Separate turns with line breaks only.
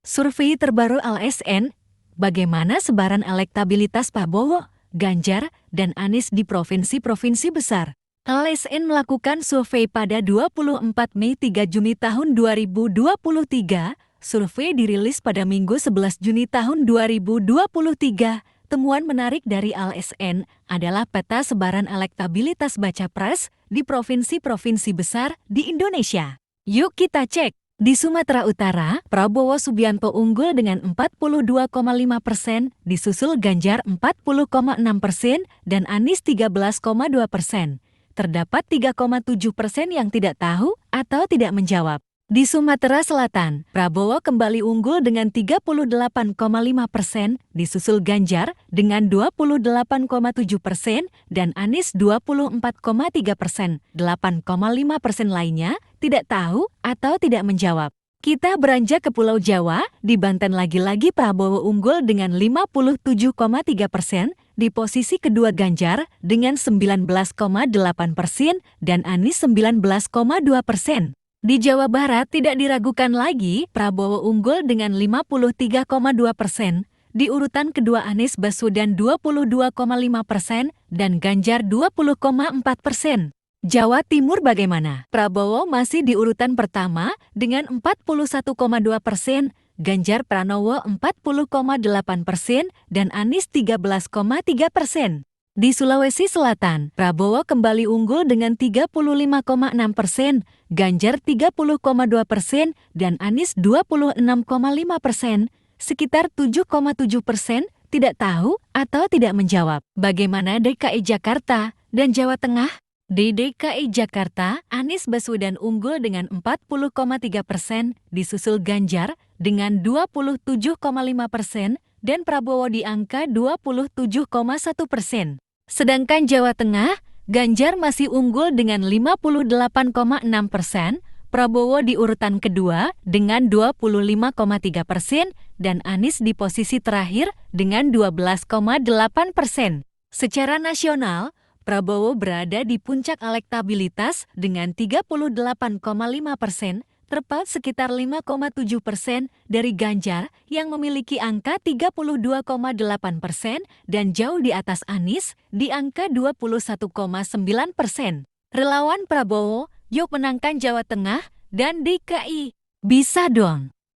Survei terbaru LSN, bagaimana sebaran elektabilitas Prabowo, Ganjar, dan Anies di provinsi-provinsi besar. LSN melakukan survei pada 24 Mei 3 Juni tahun 2023. Survei dirilis pada Minggu 11 Juni tahun 2023. Temuan menarik dari LSN adalah peta sebaran elektabilitas baca pres di provinsi-provinsi besar di Indonesia. Yuk kita cek. Di Sumatera Utara, Prabowo Subianto unggul dengan 42,5%, disusul Ganjar 40,6% dan Anies 13,2%. Terdapat 3,7% yang tidak tahu atau tidak menjawab. Di Sumatera Selatan, Prabowo kembali unggul dengan 38,5%, disusul Ganjar dengan 28,7% dan Anies 24,3%. 8,5% lainnya tidak tahu atau tidak menjawab. Kita beranjak ke Pulau Jawa, di Banten lagi-lagi Prabowo unggul dengan 57,3%, di posisi kedua Ganjar dengan 19,8% dan Anies 19,2%. Di Jawa Barat tidak diragukan lagi, Prabowo unggul dengan 53,2%, di urutan kedua Anies Baswedan 22,5% dan Ganjar 20,4%. Jawa Timur bagaimana? Prabowo masih di urutan pertama dengan 41,2%, Ganjar Pranowo 40,8% dan Anies 13,3%. Di Sulawesi Selatan, Prabowo kembali unggul dengan 35,6%, Ganjar 30,2% dan Anies 26,5%. Sekitar 7,7% tidak tahu atau tidak menjawab. Bagaimana DKI Jakarta dan Jawa Tengah? Di DKI Jakarta, Anies Baswedan unggul dengan 40,3%, disusul Ganjar dengan 27,5% dan Prabowo di angka 27,1%. Sedangkan Jawa Tengah, Ganjar masih unggul dengan 58,6%, Prabowo di urutan kedua dengan 25,3% dan Anies di posisi terakhir dengan 12,8%. Secara nasional, Prabowo berada di puncak elektabilitas dengan 38,5%, terpaut sekitar 5,7% dari Ganjar yang memiliki angka 32,8% dan jauh di atas Anies di angka 21,9%. Relawan Prabowo, yuk menangkan Jawa Tengah dan DKI. Bisa dong!